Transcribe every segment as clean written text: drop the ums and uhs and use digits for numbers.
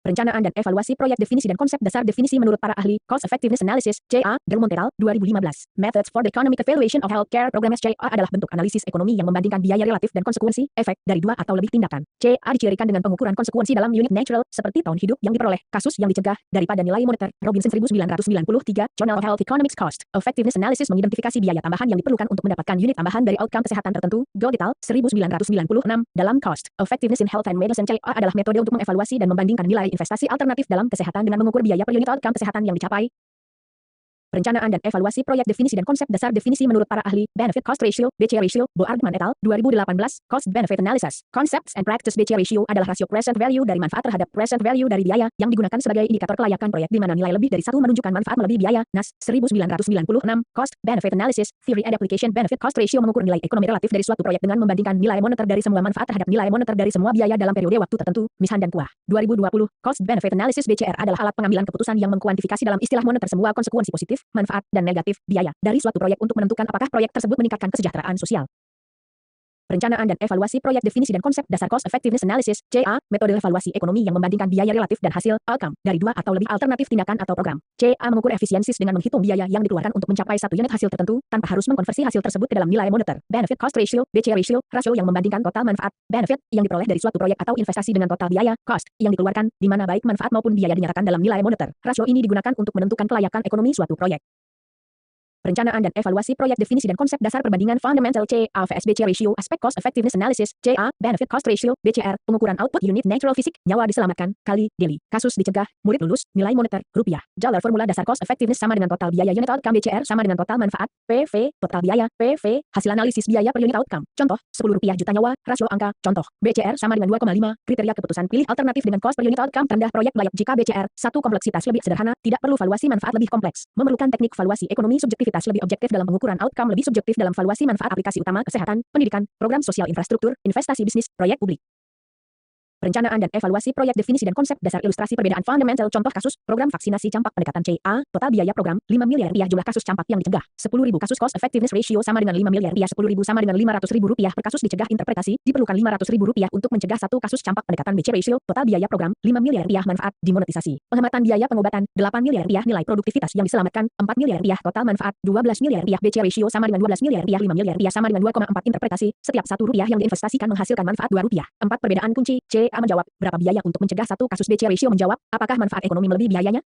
Perencanaan dan evaluasi proyek definisi dan konsep dasar definisi menurut para ahli, Cost Effectiveness Analysis, CA, Del Monte al. 2015. Methods for the Economic Evaluation of Healthcare Programs CA adalah bentuk analisis ekonomi yang membandingkan biaya relatif dan konsekuensi, efek, dari dua atau lebih tindakan. CA dicirikan dengan pengukuran konsekuensi dalam unit natural, seperti tahun hidup yang diperoleh, kasus yang dicegah, daripada nilai moneter. Robinson 1993, Journal of Health Economics Cost Effectiveness Analysis mengidentifikasi biaya tambahan yang diperlukan untuk mendapatkan unit tambahan dari outcome kesehatan tertentu. Gold et al. 1996, dalam Cost Effectiveness in Health and Medicine CA adalah metode untuk mengevaluasi dan membandingkan nilai investasi alternatif dalam kesehatan dengan mengukur biaya per unit outcome kesehatan yang dicapai. Perencanaan dan evaluasi proyek definisi dan konsep dasar definisi menurut para ahli, Benefit Cost Ratio, BC Ratio, Boardman et al. 2018, Cost Benefit Analysis, Concepts and Practice BC Ratio adalah rasio present value dari manfaat terhadap present value dari biaya, yang digunakan sebagai indikator kelayakan proyek di mana nilai lebih dari satu menunjukkan manfaat melebihi biaya. NAS, 1996, Cost Benefit Analysis, Theory and Application Benefit Cost Ratio mengukur nilai ekonomi relatif dari suatu proyek dengan membandingkan nilai moneter dari semua manfaat terhadap nilai moneter dari semua biaya dalam periode waktu tertentu, Mishan dan Kuah. 2020, Cost Benefit Analysis BCR adalah alat pengambilan keputusan yang mengkuantifikasi dalam istilah moneter semua konsekuensi positif, manfaat, dan negatif biaya dari suatu proyek untuk menentukan apakah proyek tersebut meningkatkan kesejahteraan sosial. Perencanaan dan evaluasi proyek definisi dan konsep dasar Cost Effectiveness Analysis, CA, metode evaluasi ekonomi yang membandingkan biaya relatif dan hasil, outcome, dari dua atau lebih alternatif tindakan atau program. CA mengukur efisiensis dengan menghitung biaya yang dikeluarkan untuk mencapai satu unit hasil tertentu, tanpa harus mengkonversi hasil tersebut ke dalam nilai moneter. Benefit Cost Ratio, BC Ratio, rasio yang membandingkan total manfaat, benefit, yang diperoleh dari suatu proyek atau investasi dengan total biaya, cost, yang dikeluarkan, di mana baik manfaat maupun biaya dinyatakan dalam nilai moneter. Rasio ini digunakan untuk menentukan kelayakan ekonomi suatu proyek. Perencanaan dan evaluasi proyek definisi dan konsep dasar perbandingan fundamental CA vs BC Ratio, aspek Cost Effectiveness Analysis, CA, Benefit Cost Ratio, BCR, pengukuran output unit natural fisik, nyawa diselamatkan, kali, daily, kasus dicegah, murid lulus, nilai moneter, rupiah. Jalur formula dasar Cost Effectiveness sama dengan total biaya unit outcome BCR sama dengan total manfaat, PV, total biaya, PV, hasil analisis biaya per unit outcome. Contoh, 10 rupiah juta nyawa, rasio angka, contoh, BCR sama dengan 2,5, kriteria keputusan pilih alternatif dengan cost per unit outcome terendah proyek layak jika BCR, satu kompleksitas lebih sederhana, tidak perlu valuasi manfaat lebih kompleks, memerlukan teknik valuasi ekonomi subjektivitas lebih objektif dalam pengukuran outcome lebih subjektif dalam valuasi manfaat aplikasi utama kesehatan, pendidikan, program sosial infrastruktur, investasi bisnis, proyek publik. Perencanaan dan evaluasi proyek definisi dan konsep dasar ilustrasi perbedaan fundamental contoh kasus, program vaksinasi campak pendekatan CA, total biaya program, 5 miliar rupiah jumlah kasus campak yang dicegah, 10.000 kasus cost effectiveness ratio sama dengan 5 miliar rupiah 10.000 sama dengan 500.000 rupiah per kasus dicegah interpretasi, diperlukan 500.000 rupiah untuk mencegah satu kasus campak pendekatan BC ratio, total biaya program, 5 miliar rupiah manfaat, dimonetisasi, penghematan biaya pengobatan, 8 miliar rupiah nilai produktivitas yang diselamatkan, 4 miliar rupiah total manfaat, 12 miliar rupiah BC ratio sama dengan 12 miliar rupiah 5 miliar rupiah sama dengan 2,4 interpretasi, setiap 1 rupiah yang diinvestasikan menghasilkan manfaat 2 rupiah. 4 perbedaan kunci, CA menjawab, berapa biaya untuk mencegah satu kasus BC ratio menjawab, apakah manfaat ekonomi melebihi biayanya?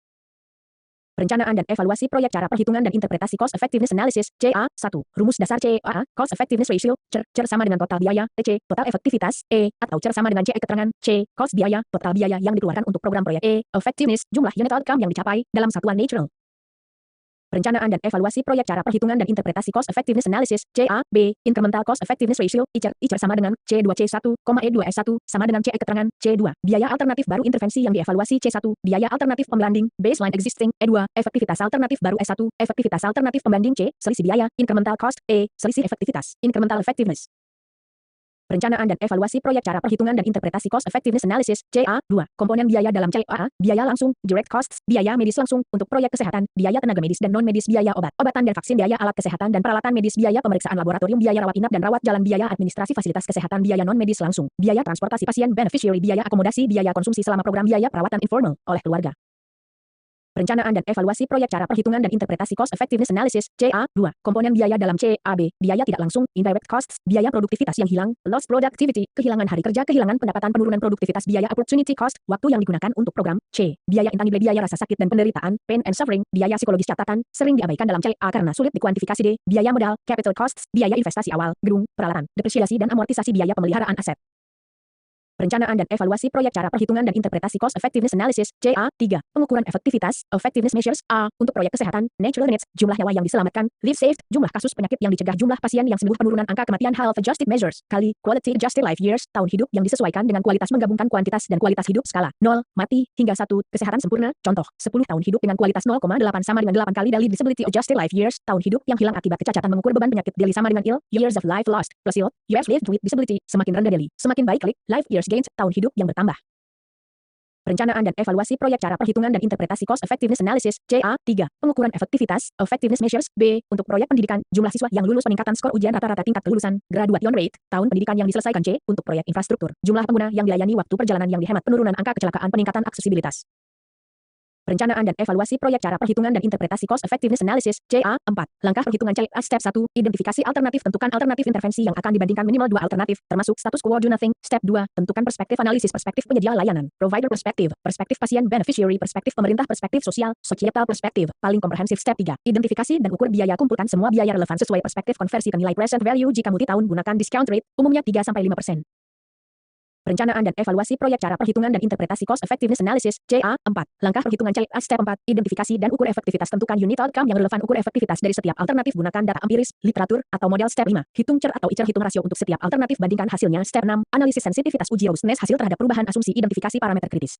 Perencanaan dan evaluasi proyek cara perhitungan dan interpretasi Cost Effectiveness Analysis, CA, 1. Rumus dasar CA, Cost Effectiveness Ratio, cer sama dengan total biaya, TC, total efektivitas, atau cer sama dengan CE keterangan, C, cost biaya, total biaya yang dikeluarkan untuk program proyek, effectiveness, jumlah unit outcome yang dicapai, dalam satuan natural. Perencanaan dan evaluasi proyek cara perhitungan dan interpretasi Cost Effectiveness Analysis, CA, B, Incremental Cost Effectiveness Ratio, ICER sama dengan C2C1, E2S1, sama dengan CE keterangan, C2, biaya alternatif baru intervensi yang dievaluasi C1, biaya alternatif pembanding, baseline existing, E2, efektivitas alternatif baru S1, efektivitas alternatif pembanding C, selisih biaya, incremental cost, E, selisih efektivitas, incremental effectiveness. Perencanaan dan evaluasi proyek cara perhitungan dan interpretasi Cost Effectiveness Analysis, CA, 2. Komponen biaya dalam CA, biaya langsung, direct costs, biaya medis langsung, untuk proyek kesehatan, biaya tenaga medis dan non-medis biaya obatan dan vaksin biaya alat kesehatan dan peralatan medis biaya pemeriksaan laboratorium biaya rawat inap dan rawat jalan biaya administrasi fasilitas kesehatan biaya non-medis langsung, biaya transportasi pasien beneficiary biaya akomodasi biaya konsumsi selama program biaya perawatan informal, oleh keluarga. Perencanaan dan evaluasi proyek cara perhitungan dan interpretasi Cost Effectiveness Analysis, CA, 2. Komponen biaya dalam CAB, biaya tidak langsung, indirect costs, biaya produktivitas yang hilang, lost productivity, kehilangan hari kerja, kehilangan pendapatan, penurunan produktivitas, biaya opportunity cost, waktu yang digunakan untuk program, C. Biaya intangible, biaya rasa sakit dan penderitaan, pain and suffering, biaya psikologis catatan, sering diabaikan dalam CA karena sulit dikuantifikasi. D. Biaya modal, capital costs, biaya investasi awal, gedung, peralatan, depresiasi dan amortisasi biaya pemeliharaan aset. Perencanaan dan evaluasi proyek cara perhitungan dan interpretasi Cost Effectiveness Analysis, CA, 3. Pengukuran efektivitas, effectiveness measures, A, untuk proyek kesehatan, natural needs, jumlah nyawa yang diselamatkan, live saved, jumlah kasus penyakit yang dicegah, jumlah pasien yang sembuh, penurunan angka kematian, health adjusted measures, kali, quality adjusted life years, tahun hidup yang disesuaikan dengan kualitas menggabungkan kuantitas dan kualitas hidup skala 0, mati, hingga 1, kesehatan sempurna, contoh, 10 tahun hidup dengan kualitas 0,8 sama dengan 8 kali daily disability adjusted life years, tahun hidup yang hilang akibat kecacatan mengukur beban penyakit daily sama dengan ill, years of life lost, plus ill, years lived with disability, semakin rendah daily, semakin baik kali, life years gained, tahun hidup yang bertambah. Perencanaan dan evaluasi proyek cara perhitungan dan interpretasi cost effectiveness analysis CA 3. Pengukuran efektivitas effectiveness measures B. Untuk proyek pendidikan, jumlah siswa yang lulus peningkatan skor ujian rata-rata tingkat kelulusan graduation rate, tahun pendidikan yang diselesaikan C. Untuk proyek infrastruktur, jumlah pengguna yang dilayani, waktu perjalanan yang dihemat, penurunan angka kecelakaan, peningkatan aksesibilitas. Perencanaan dan evaluasi proyek cara perhitungan dan interpretasi cost effectiveness analysis CA 4. Langkah perhitungan CA Step 1. Identifikasi alternatif. Tentukan alternatif intervensi yang akan dibandingkan minimal 2 alternatif, termasuk status quo do nothing. Step 2. Tentukan perspektif analisis. Perspektif penyedia layanan, provider perspektif, perspektif pasien beneficiary, perspektif pemerintah, perspektif sosial, societal perspektif. Paling komprehensif. Step 3. Identifikasi dan ukur biaya. Kumpulkan semua biaya relevan sesuai perspektif, konversi ke nilai present value. Jika multi tahun, gunakan discount rate, umumnya 3-5%. Perencanaan dan evaluasi proyek cara perhitungan dan interpretasi cost effectiveness analysis CA 4. Langkah perhitungan CA Step 4. Identifikasi dan ukur efektivitas. Tentukan unit outcome yang relevan. Ukur efektivitas dari setiap alternatif. Gunakan data empiris, literatur, atau model. Step 5. Hitung CER atau ICER. Hitung rasio untuk setiap alternatif. Bandingkan hasilnya. Step 6. Analisis sensitivitas. Uji robustness hasil terhadap perubahan asumsi. Identifikasi parameter kritis.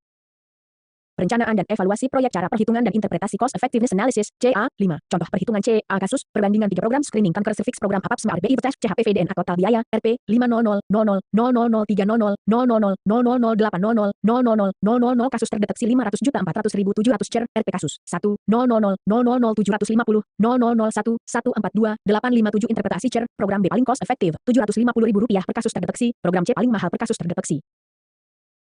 Perencanaan dan evaluasi proyek cara perhitungan dan interpretasi cost effectiveness analysis CA 5. Contoh perhitungan CA kasus, perbandingan 3 program screening kanker serviks, program APAP SMART BI tes CHPV DNA total biaya RP 50000003000300800000000 kasus terdeteksi 500.400.700 CER RP kasus 100000750 001142857 interpretasi CER program B paling cost efektif Rp750.000 per kasus terdeteksi, program C paling mahal per kasus terdeteksi.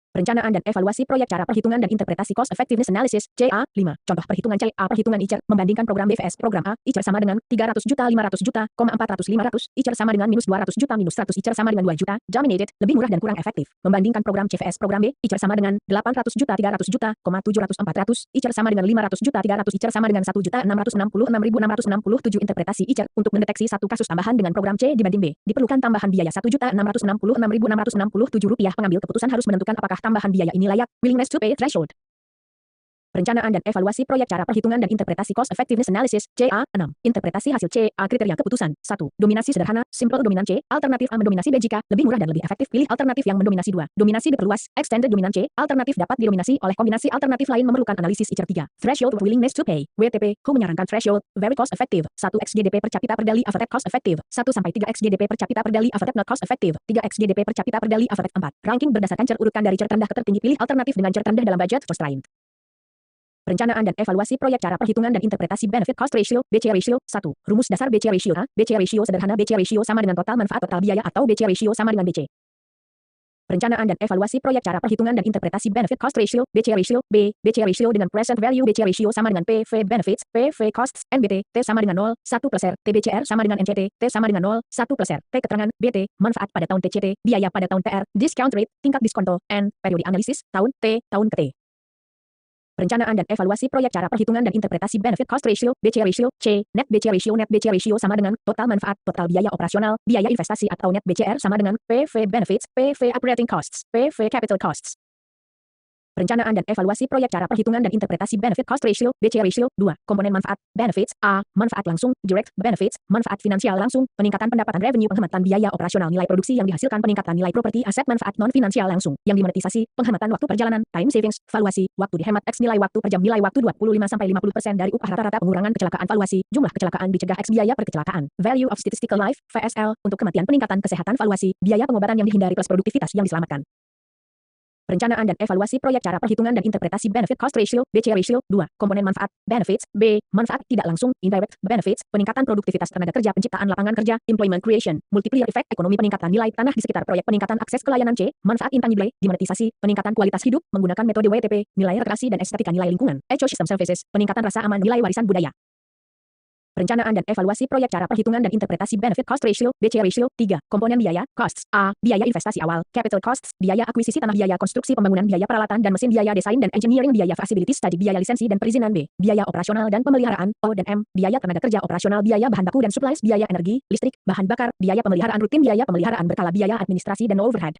Perencanaan dan evaluasi proyek cara perhitungan dan interpretasi cost effectiveness analysis CA 5. Contoh perhitungan CA perhitungan ICER membandingkan program BVS program A ICER sama dengan 300 juta 500 juta, 400 500 ICER sama dengan minus 200 juta minus 100 ICER sama dengan 2 juta, dominated, lebih murah dan kurang efektif. Membandingkan program CVS program B ICER sama dengan 800 juta 300 juta, 700 400 ICER sama dengan 500 juta 300 ICER sama dengan 1 juta 666.667 interpretasi ICER untuk mendeteksi satu kasus tambahan dengan program C dibanding B. Diperlukan tambahan biaya 1.666.667 rupiah. Pengambil keputusan harus menentukan apakah tambahan biaya ini layak, willingness to pay threshold. Perencanaan dan evaluasi proyek cara perhitungan dan interpretasi cost effectiveness analysis CA 6. Interpretasi hasil CA kriteria keputusan 1. Dominasi sederhana, simple dominan C, alternatif A mendominasi B. Jika lebih murah dan lebih efektif, pilih alternatif yang mendominasi 2. Dominasi diperluas, extended dominan C, alternatif dapat didominasi oleh kombinasi alternatif lain, memerlukan analisis ICER 3. Threshold willingness to pay, WTP, Who menyarankan threshold, very cost effective, 1 XGDP per capita per daily average cost effective, 1-3 XGDP per capita per daily average not cost effective, 3 XGDP per capita per daily average 4. Ranking berdasarkan CER urutkan dari CER terendah ke tertinggi, pilih alternatif dengan CER terendah dalam budget constraint. Perencanaan dan evaluasi proyek cara perhitungan dan interpretasi benefit cost ratio BC ratio 1. Rumus dasar BC ratio A. BC ratio sederhana. BC ratio sama dengan total manfaat total biaya atau BC ratio sama dengan BC. Perencanaan dan evaluasi proyek cara perhitungan dan interpretasi benefit cost ratio BC ratio B. BC ratio dengan present value. BC ratio sama dengan PV benefits, PV costs, NBT, T sama dengan 0, 1 plus R, TBCR sama dengan NCT, T sama dengan 0, 1 plus R, T keterangan, BT, manfaat pada tahun TCT, biaya pada tahun TR, discount rate, tingkat diskonto, N, periode analisis, tahun T, tahun ke T. Perencanaan dan evaluasi proyek cara perhitungan dan interpretasi benefit cost ratio BC ratio C. Net BC ratio sama dengan total manfaat, total biaya operasional, biaya investasi atau net BCR sama dengan PV benefits, PV operating costs, PV capital costs. Perencanaan dan evaluasi proyek cara perhitungan dan interpretasi benefit cost ratio BC ratio 2. Komponen manfaat benefits A. Manfaat langsung direct benefits, manfaat finansial langsung, peningkatan pendapatan revenue, penghematan biaya operasional, nilai produksi yang dihasilkan, peningkatan nilai properti aset, manfaat non finansial langsung yang dimonetisasi, penghematan waktu perjalanan, time savings, valuasi, waktu dihemat X nilai waktu per jam, nilai waktu 25-50% dari upah rata-rata, pengurangan kecelakaan, valuasi, jumlah kecelakaan dicegah X biaya per kecelakaan, value of statistical life VSL untuk kematian, peningkatan kesehatan, valuasi, biaya pengobatan yang dihindari plus produktivitas yang diselamatkan. Perencanaan dan evaluasi proyek cara perhitungan dan interpretasi benefit cost ratio BC ratio 2. Komponen manfaat benefits B. Manfaat tidak langsung indirect benefits, peningkatan produktivitas tenaga kerja, penciptaan lapangan kerja, employment creation, multiplier effect ekonomi, peningkatan nilai tanah di sekitar proyek, peningkatan akses ke layanan C. Manfaat intangible dimonetisasi, peningkatan kualitas hidup menggunakan metode WTP, nilai rekreasi dan estetika, nilai lingkungan, ecosystem services, peningkatan rasa aman, nilai warisan budaya. Perencanaan dan evaluasi proyek cara perhitungan dan interpretasi benefit cost ratio BC ratio 3. Komponen biaya costs A. Biaya investasi awal capital costs, biaya akuisisi tanah, biaya konstruksi pembangunan, biaya peralatan dan mesin, biaya desain dan engineering, biaya facility study, biaya lisensi dan perizinan B. Biaya operasional dan pemeliharaan O dan M. Biaya tenaga kerja operasional, biaya bahan baku dan supplies, biaya energi, listrik, bahan bakar, biaya pemeliharaan rutin, biaya pemeliharaan berkala, biaya administrasi dan overhead.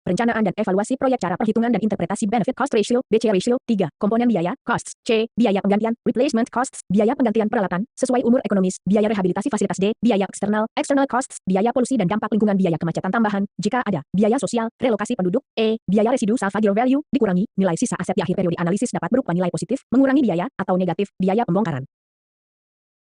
Perencanaan dan evaluasi proyek cara perhitungan dan interpretasi benefit cost ratio BC ratio 3. Komponen biaya costs C. Biaya penggantian replacement costs, biaya penggantian peralatan sesuai umur ekonomis, biaya rehabilitasi fasilitas D. Biaya external costs, biaya polusi dan dampak lingkungan, biaya kemacetan tambahan jika ada, biaya sosial, relokasi penduduk E. Biaya residu salvage value dikurangi, nilai sisa aset di akhir periode analisis dapat berupa nilai positif, mengurangi biaya atau negatif, biaya pembongkaran.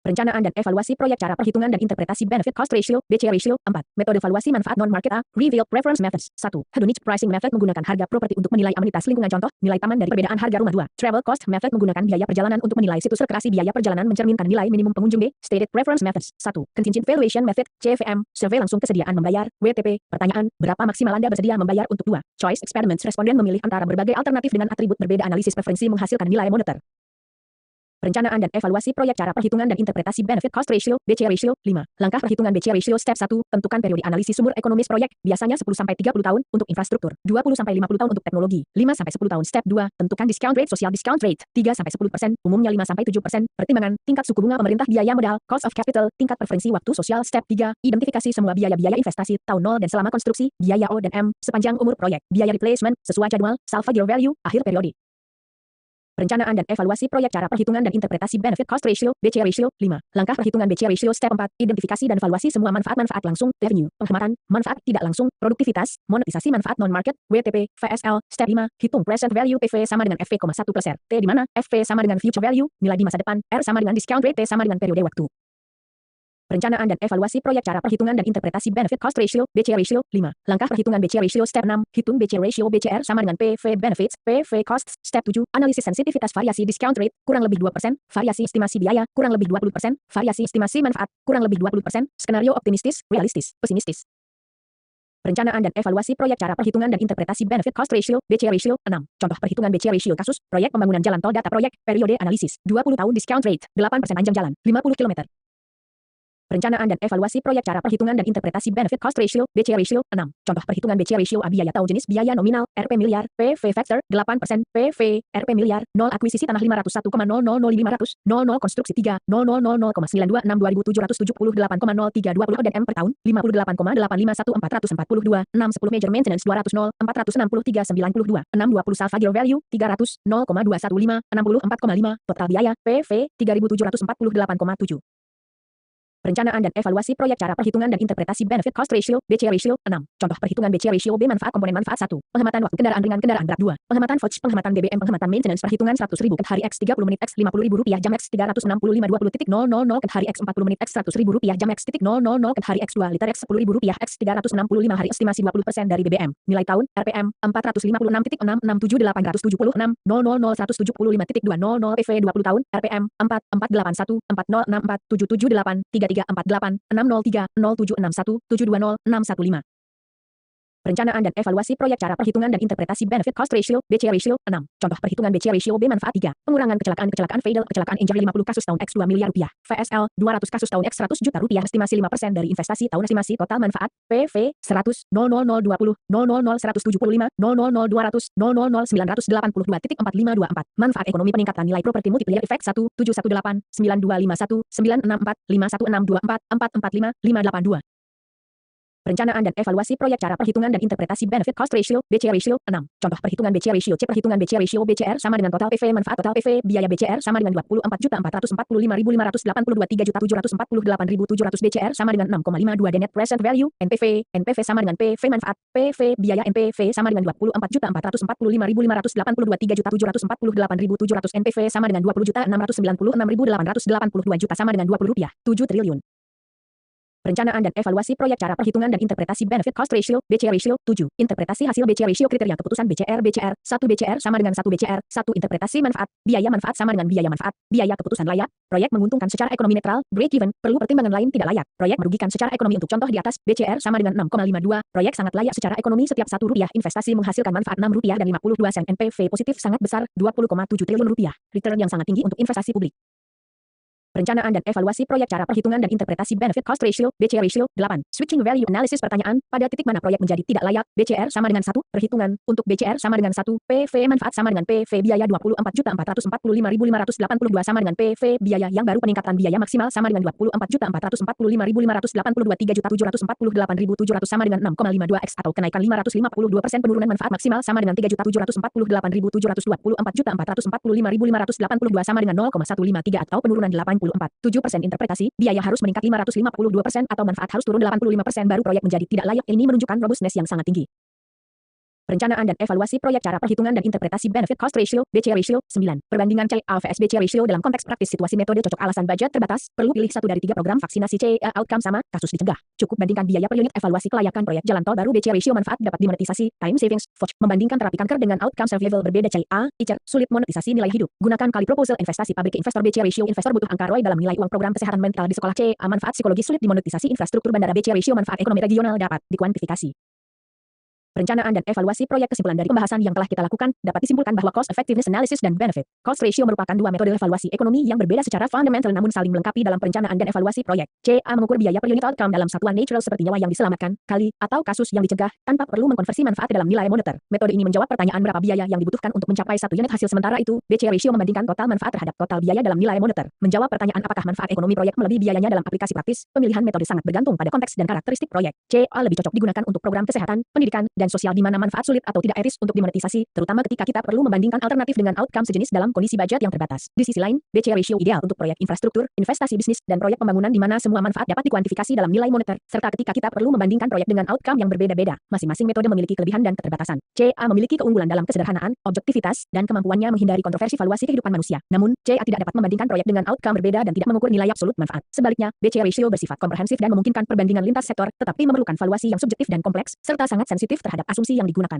Perencanaan dan evaluasi proyek, cara perhitungan dan interpretasi benefit cost ratio, BC ratio. 4. Metode evaluasi manfaat non-market A, revealed preference methods. 1. Hedonic pricing method menggunakan harga properti untuk menilai amenitas lingkungan, contoh, nilai taman dari perbedaan harga rumah. 2. Travel cost method menggunakan biaya perjalanan untuk menilai situs rekreasi, biaya perjalanan mencerminkan nilai minimum pengunjung. B. Stated preference methods. 1. Contingent valuation method, CVM, survei langsung kesediaan membayar, WTP. Pertanyaan, berapa maksimal Anda bersedia membayar untuk 2. Choice experiments, responden memilih antara berbagai alternatif dengan atribut berbeda, analisis preferensi menghasilkan nilai moneter. Perencanaan dan evaluasi proyek, cara perhitungan dan interpretasi benefit cost ratio, BC ratio. 5. Langkah perhitungan BC ratio. Step 1. Tentukan periode analisis sumber ekonomis proyek, biasanya 10-30 tahun untuk infrastruktur, 20-50 tahun untuk teknologi, 5-10 tahun. Step 2. Tentukan discount rate, social discount rate, 3-10%, umumnya 5-7%. Pertimbangan, tingkat suku bunga pemerintah, biaya modal, cost of capital, tingkat preferensi waktu sosial. Step 3. Identifikasi semua biaya-biaya investasi, tahun 0 dan selama konstruksi, biaya O dan M, sepanjang umur proyek, biaya replacement, sesuai jadwal, salvage value, akhir periode. Perencanaan dan evaluasi proyek, cara perhitungan dan interpretasi benefit cost ratio, BC ratio. 5. Langkah perhitungan BC ratio. Step 4. Identifikasi dan evaluasi semua manfaat-manfaat langsung, revenue, penghematan, manfaat tidak langsung, produktivitas, monetisasi manfaat non-market, WTP, VSL. Step 5. Hitung present value, PV sama dengan FV, 1 plus R. T di mana? FV sama dengan future value, nilai di masa depan, R sama dengan discount rate, T sama dengan periode waktu. Perencanaan dan evaluasi proyek, cara perhitungan dan interpretasi benefit cost ratio, BC ratio. 5. Langkah perhitungan BC ratio. Step 6. Hitung BC ratio, BCR sama dengan PV benefits, PV costs. Step 7. Analisis sensitivitas variasi discount rate, kurang lebih 2%, variasi estimasi biaya, kurang lebih 20%, variasi estimasi manfaat, kurang lebih 20%, skenario optimistis, realistis, pesimistis. Perencanaan dan evaluasi proyek, cara perhitungan dan interpretasi benefit cost ratio, BC ratio. 6. Contoh perhitungan BC ratio kasus, proyek pembangunan jalan tol, data proyek, periode analisis, 20 tahun, discount rate, 8% panjang jalan, 50 km. Perencanaan dan evaluasi proyek, cara perhitungan dan interpretasi benefit cost ratio, BC ratio. 6. Contoh perhitungan BC ratio A, biaya tahun, jenis biaya nominal, Rp miliar, PV factor, 8%, PV, Rp miliar, 0 akuisisi tanah 501,000500, 00 konstruksi 3, 0000,926 2778,0320 dan M per tahun, 58,851442, 6 10 major maintenance 200 463,92, 6 20 salvage value, 300, 0,215, 64,5, total biaya, PV, 3.748,7. Perencanaan dan evaluasi proyek, cara perhitungan dan interpretasi benefit cost ratio, BC ratio. 6. Contoh perhitungan BC ratio B, manfaat komponen manfaat 1. Penghematan waktu kendaraan ringan, kendaraan berat. 2. Penghematan FOCH, penghematan BBM, penghematan maintenance, perhitungan 100.000 ket hari X 30 menit X Rp50.000 jam X 365 20.000 ket hari X 40 menit X Rp100.000 jam X 000 ket hari X 2 liter X Rp10.000 X 365 hari, estimasi 20% dari BBM. Nilai tahun RPM 456.667.876 000 175.200 PV 20 tahun RPM 4 481 4064 778 348 603 0761 720 615. Perencanaan dan evaluasi proyek, cara perhitungan dan interpretasi benefit cost ratio, BC ratio. 6. Contoh perhitungan BC ratio B, manfaat 3. Pengurangan kecelakaan fatal, kecelakaan injury 50 kasus tahun X 2 miliar rupiah. VSL 200 kasus tahun X 100 juta rupiah, estimasi 5% dari investasi tahun, estimasi total manfaat, PV 100 00020 000 175 000 200 000 982.4524. Manfaat ekonomi peningkatan nilai properti multiplier effect 1 718 9251 964 51624 445 582. Perencanaan dan evaluasi proyek, cara perhitungan dan interpretasi benefit cost ratio, BC ratio. 6. Contoh perhitungan BC ratio C, perhitungan BC ratio BCR sama dengan total PV, manfaat total PV, biaya BCR sama dengan 24.445.582 3.748.700 BCR sama dengan 6,52 net present value, NPV sama dengan PV manfaat, PV biaya NPV sama dengan 24.445.582 3.748.700 NPV sama dengan 20.696.882 juta sama dengan Rp20, 7 triliun. Perencanaan dan evaluasi proyek, cara perhitungan dan interpretasi benefit cost ratio, BC ratio. 7. Interpretasi hasil BC ratio, kriteria keputusan BCR 1 BCR sama dengan 1 BCR, 1 interpretasi manfaat sama dengan biaya manfaat, biaya keputusan layak, proyek menguntungkan secara ekonomi netral, break even, perlu pertimbangan lain tidak layak, proyek merugikan secara ekonomi, untuk contoh di atas, BCR sama dengan 6,52, proyek sangat layak secara ekonomi, setiap Rp1 investasi menghasilkan manfaat Rp6 dan 52 sen, NPV positif sangat besar, Rp20,7 triliun, return yang sangat tinggi untuk investasi publik. Perencanaan dan evaluasi proyek, cara perhitungan dan interpretasi benefit cost ratio, BC ratio. 8. Switching value analysis, pertanyaan, pada titik mana proyek menjadi tidak layak, BCR sama dengan 1, perhitungan, untuk BCR sama dengan 1, PV manfaat sama dengan PV biaya 24.445.582 sama dengan PV biaya yang baru, peningkatan biaya maksimal sama dengan 24.445.582 3.748.700 sama dengan 6,52 X atau kenaikan 552%, penurunan manfaat maksimal sama dengan 3.748.724.445.582 sama dengan 0,153 atau penurunan 7% interpretasi, biaya harus meningkat 552% atau manfaat harus turun 85% baru proyek menjadi tidak layak. Ini menunjukkan robustness yang sangat tinggi. Perencanaan dan evaluasi proyek, cara perhitungan dan interpretasi benefit cost ratio, BC ratio. 9. Perbandingan CA vs BC ratio dalam konteks praktis situasi metode cocok alasan budget terbatas, perlu pilih satu dari 3 program vaksinasi CA outcome sama, kasus dicegah. Cukup bandingkan biaya per unit evaluasi kelayakan proyek jalan tol baru BC ratio manfaat dapat dimonetisasi, time savings, FOCH, membandingkan terapi kanker dengan outcome survival berbeda CA, ICER, sulit monetisasi nilai hidup. Gunakan kali proposal investasi pabrik investor BC ratio investor butuh angka ROI dalam nilai uang program kesehatan mental di sekolah CA manfaat psikologi sulit dimonetisasi infrastruktur bandara BC ratio manfaat ekonomi regional dapat dikuantifikasi. Perencanaan dan evaluasi proyek. Kesimpulan dari pembahasan yang telah kita lakukan, dapat disimpulkan bahwa cost effectiveness analysis dan benefit cost ratio merupakan dua metode evaluasi ekonomi yang berbeda secara fundamental namun saling melengkapi dalam perencanaan dan evaluasi proyek. CA mengukur biaya per unit outcome dalam satuan natural seperti nyawa yang diselamatkan, kali, atau kasus yang dicegah, tanpa perlu mengkonversi manfaat ke dalam nilai moneter. Metode ini menjawab pertanyaan berapa biaya yang dibutuhkan untuk mencapai satu unit hasil. Sementara itu, BC ratio membandingkan total manfaat terhadap total biaya dalam nilai moneter. Menjawab pertanyaan apakah manfaat ekonomi proyek melebihi biayanya dalam aplikasi praktis, pemilihan metode sangat bergantung pada konteks dan karakteristik proyek. CA lebih cocok digunakan untuk program kesehatan, pendidikan, dan sosial di mana manfaat sulit atau tidak etis untuk dimonetisasi, terutama ketika kita perlu membandingkan alternatif dengan outcome sejenis dalam kondisi budget yang terbatas. Di sisi lain, BC ratio ideal untuk proyek infrastruktur, investasi bisnis, dan proyek pembangunan di mana semua manfaat dapat dikuantifikasi dalam nilai moneter, serta ketika kita perlu membandingkan proyek dengan outcome yang berbeda-beda. Masing-masing metode memiliki kelebihan dan keterbatasan. CA memiliki keunggulan dalam kesederhanaan, objektivitas, dan kemampuannya menghindari kontroversi valuasi kehidupan manusia. Namun, CA tidak dapat membandingkan proyek dengan outcome berbeda dan tidak mengukur nilai absolut manfaat. Sebaliknya, BC ratio bersifat komprehensif dan memungkinkan perbandingan lintas sektor, tetapi memerlukan valuasi yang subjektif dan kompleks, serta sangat sensitif terhadap asumsi yang digunakan.